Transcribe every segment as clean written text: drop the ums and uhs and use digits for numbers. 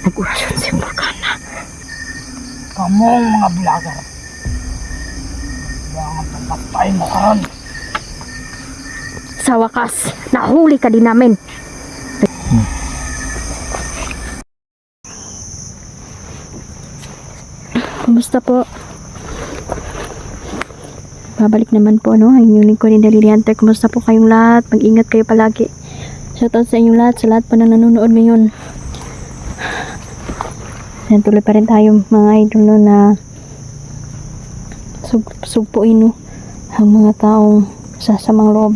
nag-orasyon si Morgana. Kamu mga vlogger. Yan ang patay mo karon. Sa wakas, nahuli ka din namin. Kumusta po? Babalik naman po, no? Ang inyong lingkod ni Daliri Hunter. Kumusta po kayong lahat? Mag-ingat kayo palagi. Shoutout sa inyong lahat, sa lahat po na nanonood ngayon. Yan, tuloy pa rin tayo mga idol, no, na sugpuin, no, ang mga taong sasamang loob.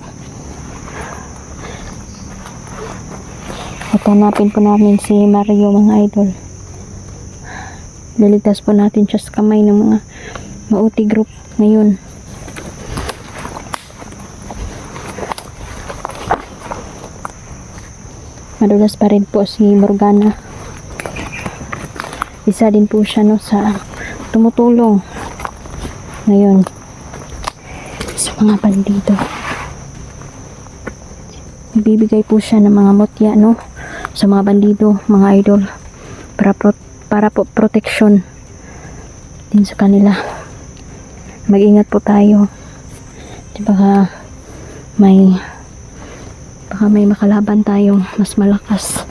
At hanapin po namin si Mario, mga idol. Liligtas po natin siya sa kamay ng mga mauti group ngayon. Madulas pa rin po si Morgana. Isa din po siya, no, sa tumutulong ngayon sa mga bandido. Bibigay po siya ng mga mutya, no, sa mga bandido, mga idol, para po protection din sa kanila. Mag-ingat po tayo. Baka may makalaban tayong mas malakas.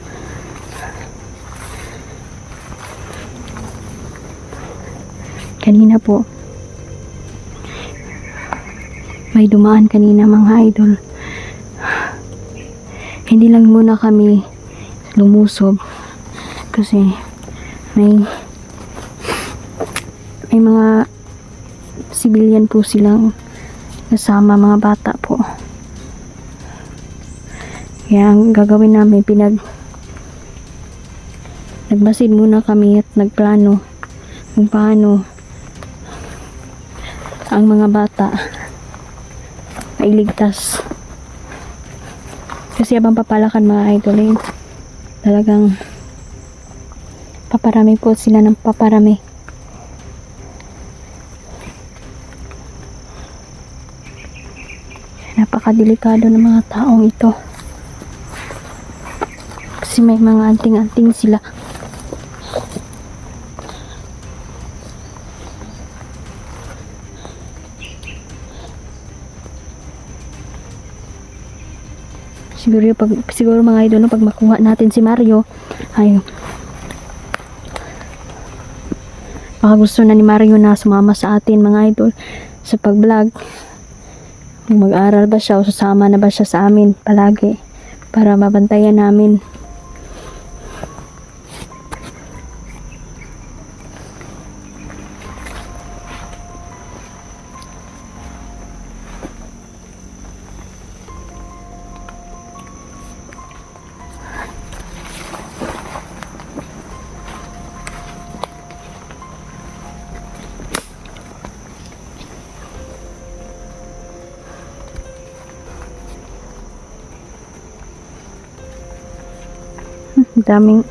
Kanina po, may dumaan kanina, mga idol. Hindi lang muna kami lumusob kasi may mga civilian po silang kasama, mga bata po. Kaya ang gagawin namin, nagmasid muna kami at nagplano kung paano ang mga bata mailigtas. Kasi abang papalakan, mga idol, talagang paparami po sila ng paparami. Napakadelikado ng mga taong ito. Kasi may mga anting-anting sila. Siguro mga idol, no, pag makuha natin si Mario, ay baka gusto na ni Mario na sumama sa atin, mga idol, sa pag-vlog. Mag-aaral ba siya o sasama na ba siya sa amin palagi para mabantayan namin. Daming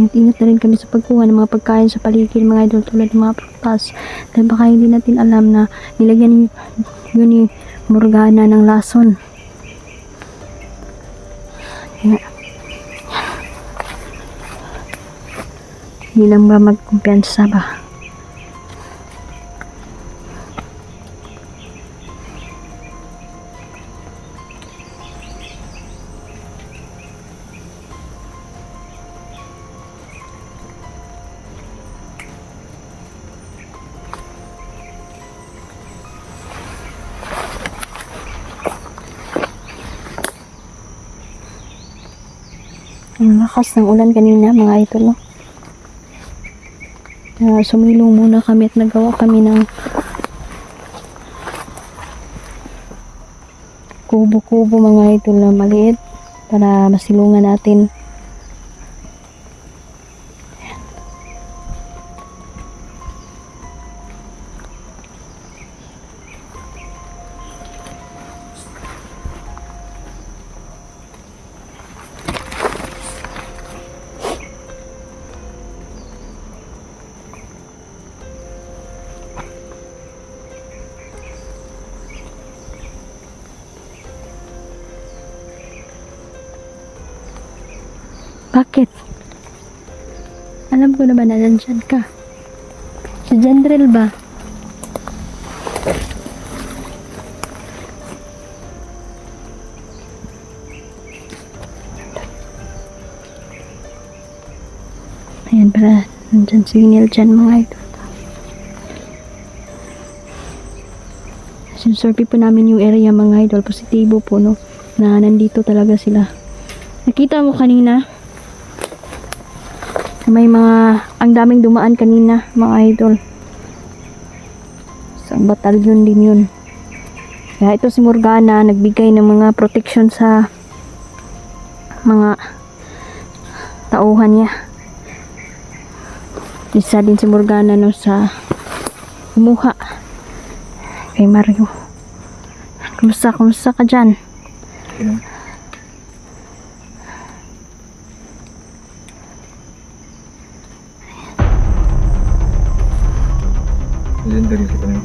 ingat na rin kami sa pagkuha ng mga pagkain sa paligid, mga idol, tulad ng mga prutas. Dahil baka hindi natin alam na nilagyan yun ni Morgana ng lason. Hindi lang ba magkumpiyansa ba? Ang lakas ng ulan kanina, mga idol, no? Sumilong muna kami at nagawa kami ng kubo-kubo, mga idol, na maliit para masilungan natin. Bakit? Alam ko na ba na nandyan ka? Si Jandrel ba? Ayan pala, nandyan si Neil dyan mga idol. Sinusurvey po namin yung area mga idol. Positibo po no, na nandito talaga sila. Nakita mo kanina? May mga, ang daming dumaan kanina mga idol. Sa batalyon din yun. Kaya ito si Morgana, nagbigay ng mga protection sa mga tauhan niya. Isa din si Morgana no sa kumuha kay Mario. Kumusta ka dyan? Diyan din sa kanya.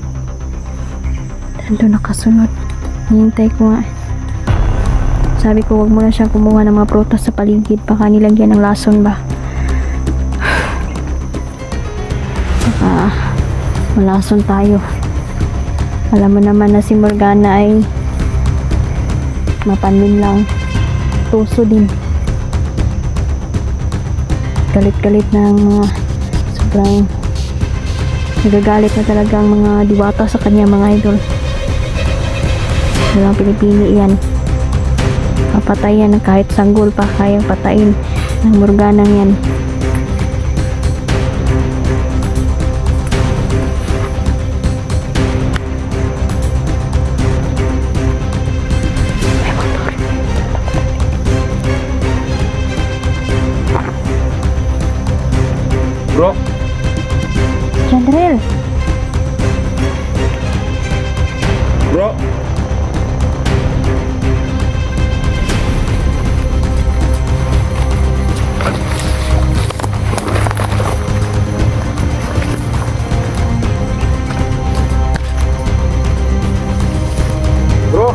Ando nakasunod. Hintay ko nga. Sabi ko wag mo na siyang kumuha ng mga prutas sa paligid. Baka nilagyan ng lason ba. Baka malason tayo. Alam mo naman na si Morgana ay mapanmin lang. Tuso din. Galit-galit ng mga sobrang nagagalit na talaga ang mga diwata sa kanya mga idol. Walang pinipili yan. Papatayan ng kahit sanggol pa kayang patayin ng Morganang yan. May motor. Bro, Jandrel! bro. Bro.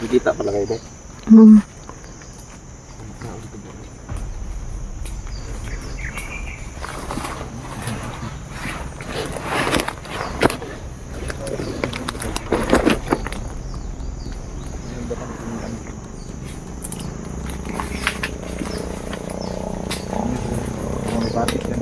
Nakikita pala kayo doon. Batik yan.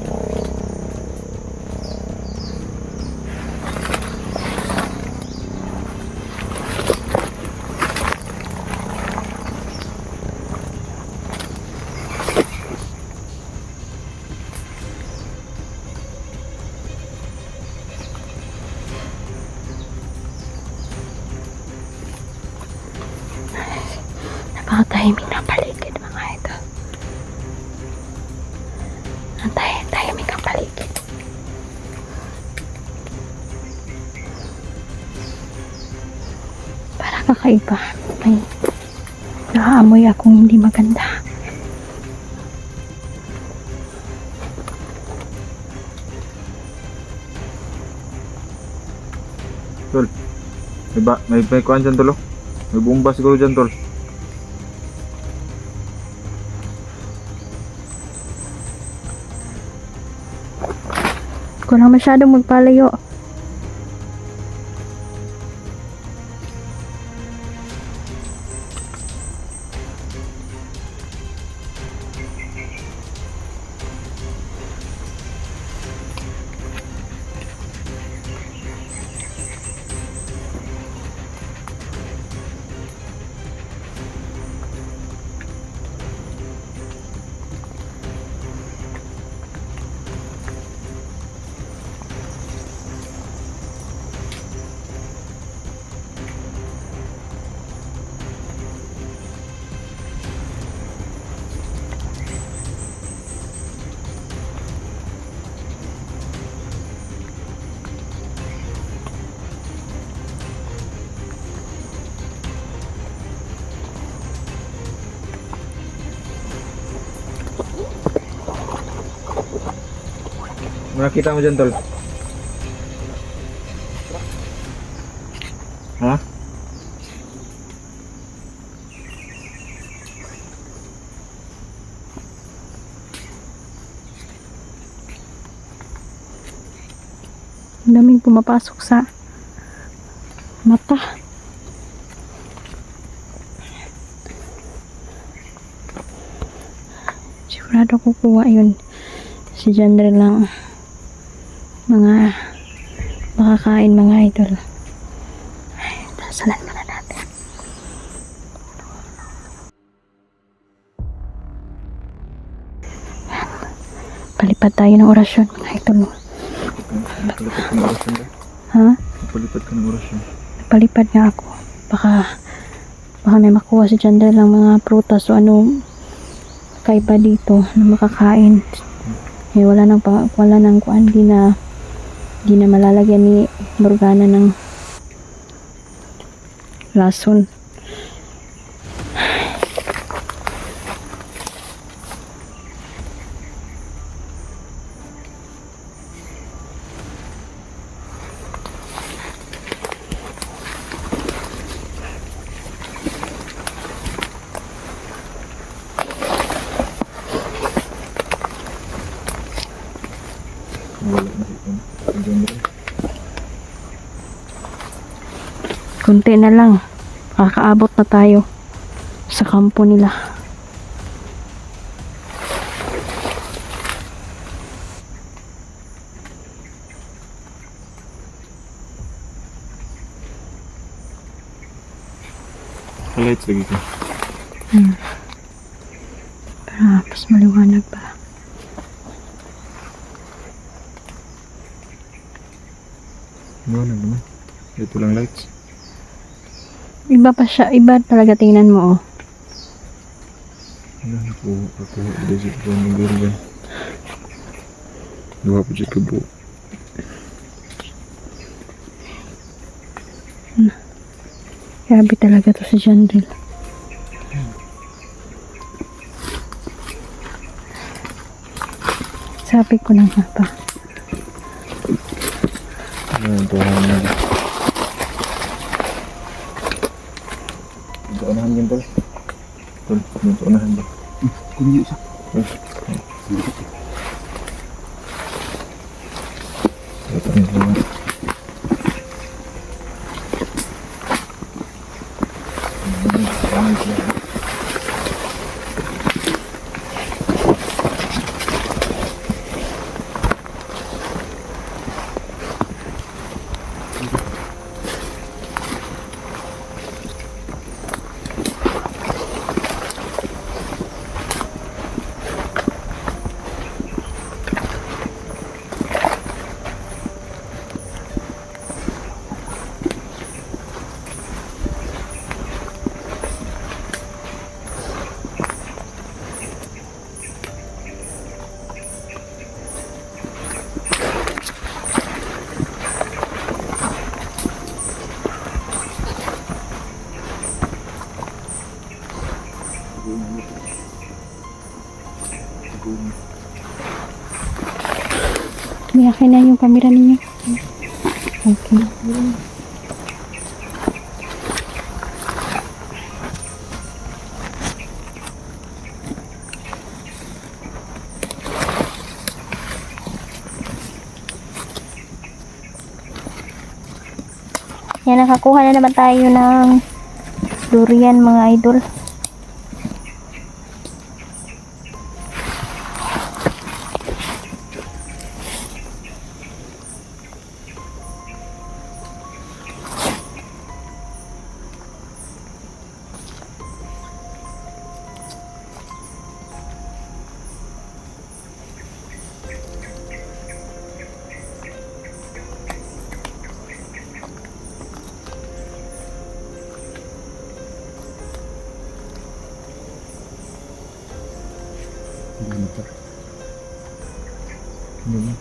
Napakatahimik ng paligid mga idol. Ang tahimik ang paligid. Para kakaiba. May nakaamoy akong hindi maganda. Tol, may kuhan dyan tol oh. May bomba siguro dyan tol. Kung lang masyadong magpalayo. Ano nakita mo dyan, tol? Ha? Ang daming pumapasok sa mata. Sigurado kukuha yun. Si Jandre lang. Mga makakain mga idol. Ay, dasalan muna natin. Palipad tayo ng orasyon mga idol. Napalipad ka ng orasyon ba? Ha? Napalipad ka ng orasyon. Palipad nga ako. Baka may makuha si Jandre lang mga prutas o ano kaiba dito na makakain. Eh, wala nang kuan, di na malalagyan ni Morgana ng lason. Wala na siya. Diyan rin. Kunti na lang. Kakaabot na tayo sa kampo nila. Lights lagi ko. Para mas maliwanag pa. Ano naman? Ito lang lights. Iba pa siya. Iba talaga tingnan mo oh. Ano ako? Ako. Desip ko ng gilgan. Luha po siya kabo. Grabe talaga to si Jandre. Sabi ko na nga pa. Ano ito? Ano ito? Ito unahan yan tol. Tol, ito unahan ba? Kunyo siya. Ito rin naman. May akin na yung camera ninyo. Okay. Yan, nakakuha na naman tayo ng durian mga idol. Hindi.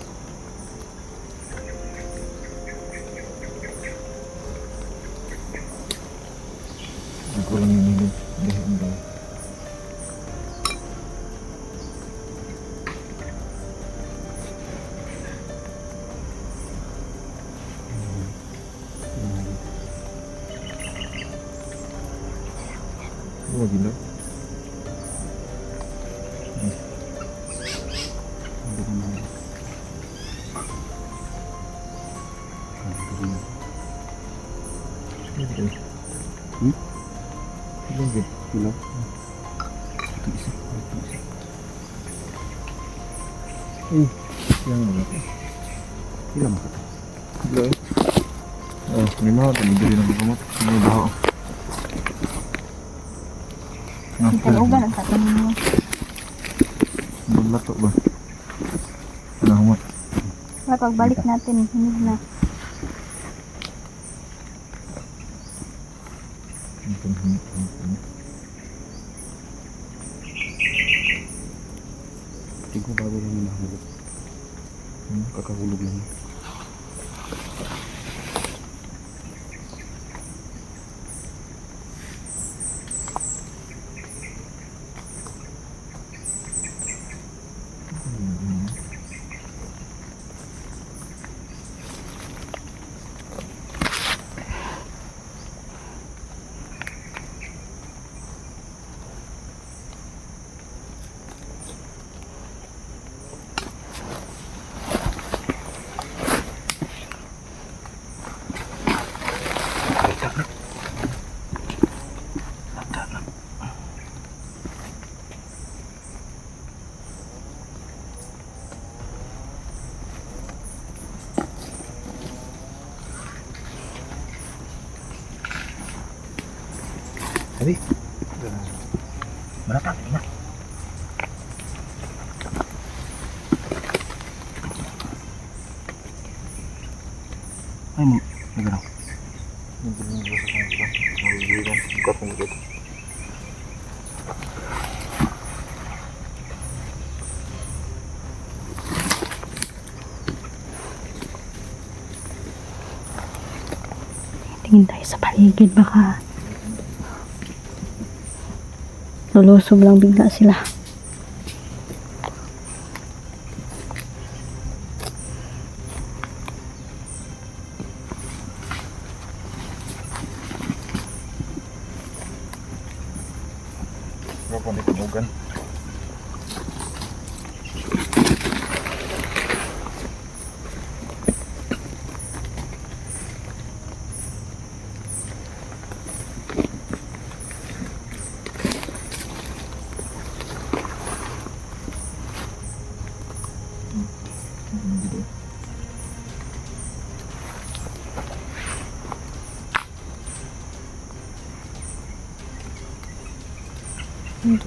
Ako lang yung hindi. Hindi. Oh, gila. Gila. Yang apa? Gila maka. Gila. Oh, ini mah tadi dari nama kamu. Ini baho. Kita uban ang katanin mo. Bulat kok ba? Nah, mat. Pagbalik natin, hinig na. Tingko bago lang yung nahulog. Kakahulog lang. Tadi berapa ini? Ini berapa? Tingin tayo sa paligid, baka lulusob lang bigla sila. Berapa nih kemudian?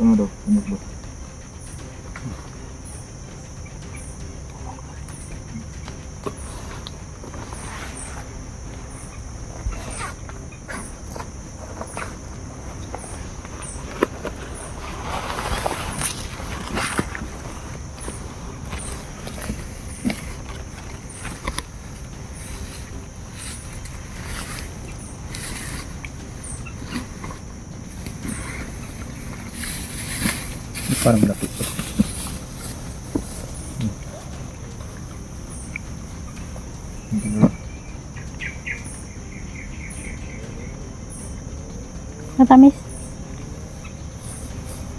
Ano daw? Ano ba? Parang lapit to. Matamis.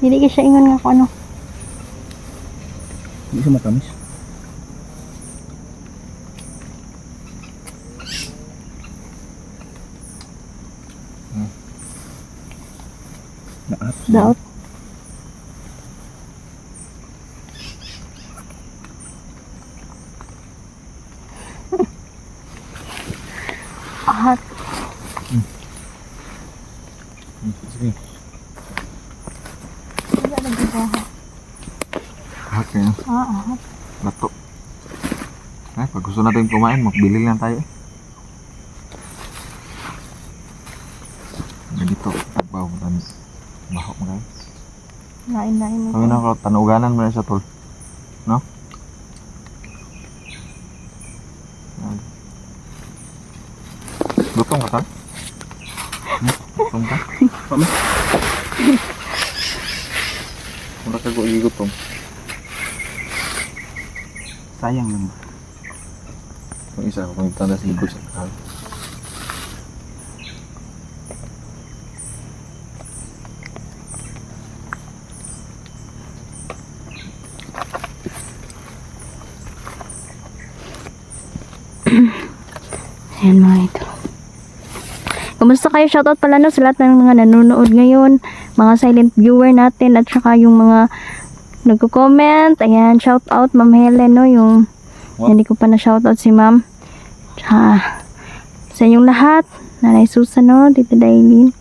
Hindi ka siya ingon nga kung ano. Hindi siya matamis. Naat. Daot. Ahat. Sige. Lahat kayo. Ahat. Lato. Pag gusto natin kumain, magbili lang tayo. Ganito, tagbaw mo tayo. Bahok mo tayo. Lain-lain mo. Kami na tanuganan mo na sa tol. No? Yan. Gutom ka tal? Gutom ka? Kami. Mura ka gutom. Sayang lang. Yung isa ko, kung tanda sa higod sa kakal. Ayan mga ito. Kumusta kayo? Shoutout pala no sa lahat ng mga nanonood ngayon. Mga silent viewer natin at saka yung mga nagko-comment. Ayan, shoutout Ma'am Helen no. Yung hindi ko pa na shoutout si Ma'am. Tsaka sa inyong lahat. Nanay Susan no. Tita Dailin.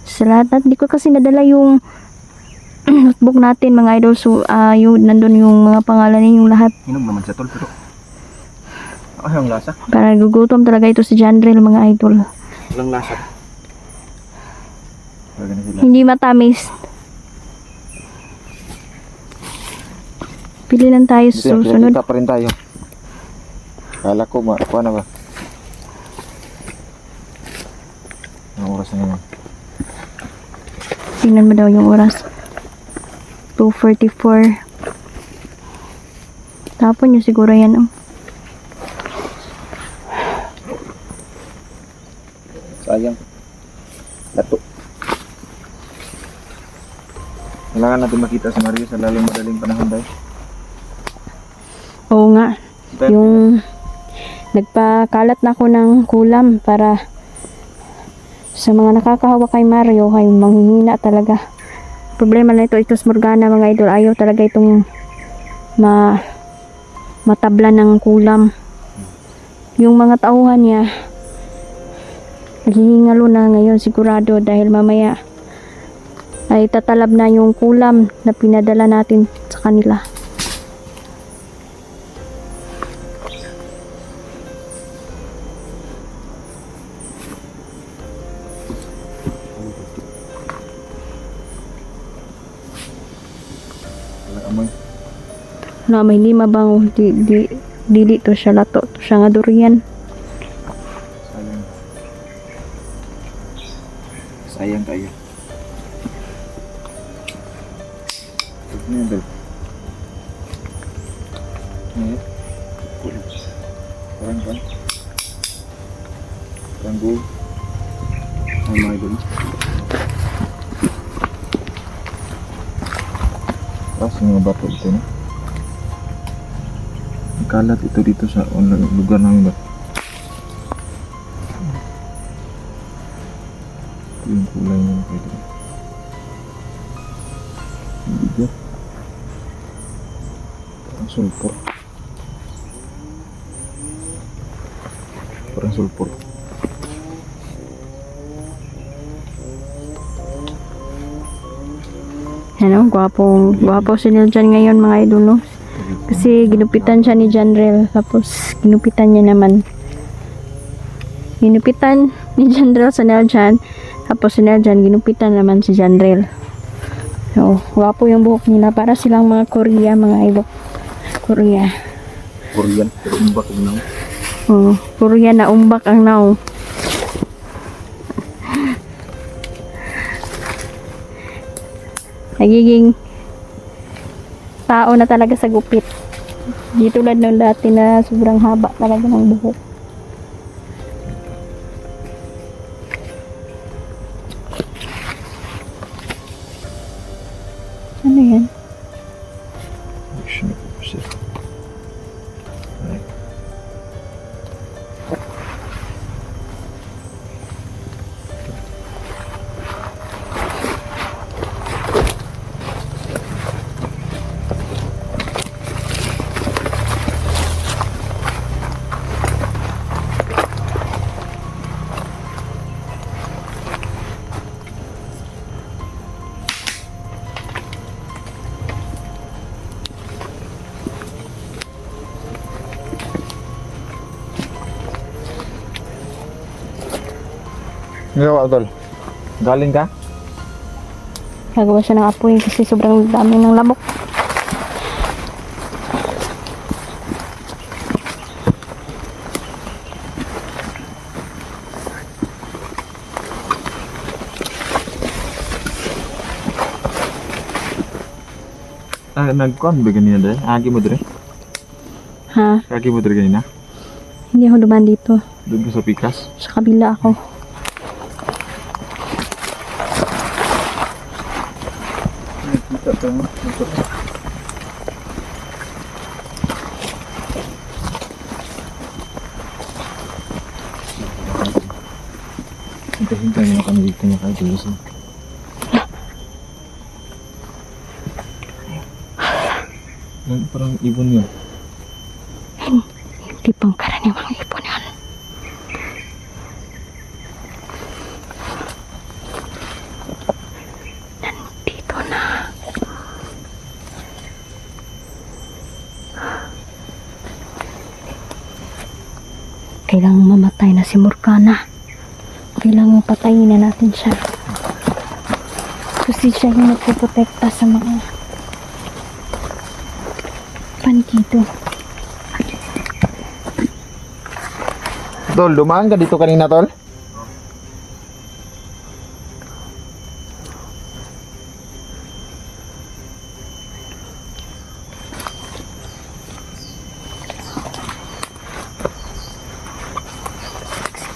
Sa lahat. Hindi ko kasi nadala yung notebook natin mga idol. So, yun, nandun yung mga pangalan ninyong lahat. Inom naman siya tol pero ang lasa. Para gugutom talaga ito si Jandrel mga idol. Walang lasa. Baga na sila. Hindi matamis. Pili lang tayo sa susunod. Kita pa rin tayo. Kala ko, kuha na ba? Anong oras na ngayon? Tingnan mo daw yung oras. 2:44. Tapon nyo siguro yan oh. Sayang. Lato. Kailangan natin makita si Mario sa lalong madaling panahon tayo. Oo nga. Yung nagpakalat na ako ng kulam para sa mga nakakahawa kay Mario ay manghihina talaga. Problema na ito Morgana mga idol. Ayaw talaga itong matabla ng kulam. Yung mga tauhan niya naghihingalo na ngayon sigurado dahil mamaya ay tatalab na yung kulam na pinadala natin sa kanila. Wala amoy. Na may lima bang dili to siya lato. To siya nga durian. Sayang. Sayang kayo. Huwag niya, Bel. Ngayon. Kulit. Parang ba? Parang gold. Ay, mga idol. Tapos yung mga bato ito, no? Ang kalat ito dito sa lugar namin ba? Ito yung kulay niya mga idol. Ang bigat. Parang sulpur. Parang sulpur. Ano, gwapo si Niljan ngayon mga idol no. Kasi ginupitan siya ni Jandrel. Tapos ginupitan niya naman. Ginupitan ni Jandrel sa Niljan. Tapos si Niljan ginupitan naman si Jandrel. So, gwapo yung buhok nila. Para silang mga Korea mga idol. Korea. Korean. Pero umbak yung nang. Oh, Korea na umbak ang now. Nagiging tao na talaga sa gupit. Di tulad ng dati na sobrang haba talaga ng buhok. Ano yan? Action po siya. Ay. Ngayon, Adol. Galing ka? Gagawa siya ng apoy kasi sobrang dami ng lamok. Nagkuhan ba ganina dre? Agi mo dre? Ha? Agi mo dre ganina? Hindi ako dumaan dito. Doon ka sa pikas? Sa kabila ako. Hintay mo kami dito niya kayo dito. Parang ibon yun. Hindi pang karaniwang ipon yan. Nandito na. Kailangan mamatay na si Morgana. Kailangan patayin na natin siya. Kasi siya yung nagpoprotekta sa mga pandido. Tol, dumaan ka dito kanina, Tol?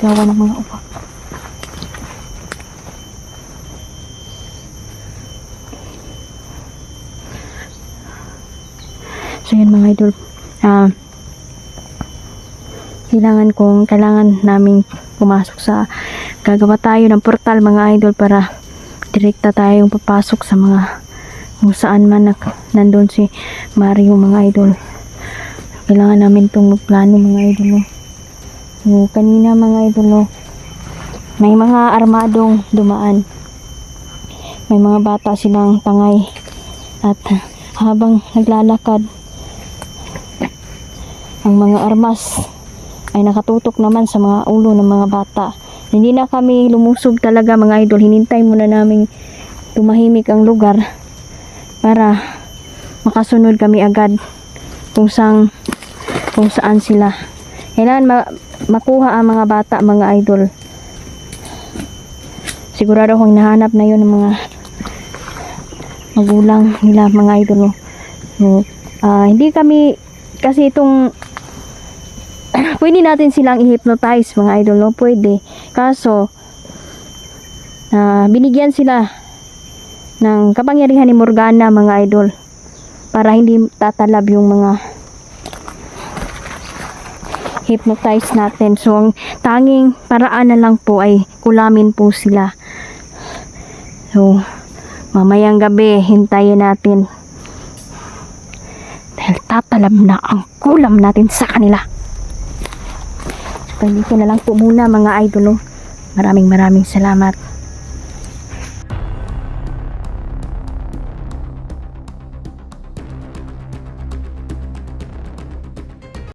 Sigawan ng mga upak. So yun mga idol, kailangan namin pumasok sa, gagawa tayo ng portal mga idol para direkta tayong papasok sa mga kung saan man nandun si Mario mga idol. Kailangan namin itong plano mga idol. So, kanina mga idol, may mga armadong dumaan, may mga bata silang tangay, at habang naglalakad ang mga armas ay nakatutok naman sa mga ulo ng mga bata. Hindi na kami lumusob talaga mga idol. Hinintay muna namin tumahimik ang lugar para makasunod kami agad kung saan sila. Kailangan makuha ang mga bata mga idol. Sigurado akong nahanap na yun ng mga magulang nila mga idol. So, hindi kami kasi itong pwede natin silang i-hypnotize mga idol, no? Pwede. Kaso, binigyan sila ng kapangyarihan ni Morgana mga idol para hindi tatalab yung mga hypnotize natin. So, ang tanging paraan na lang po ay kulamin po sila. So, mamayang gabi, hintayin natin. Dahil tatalab na ang kulam natin sa kanila. So, dito na lang po muna mga idol. Maraming salamat.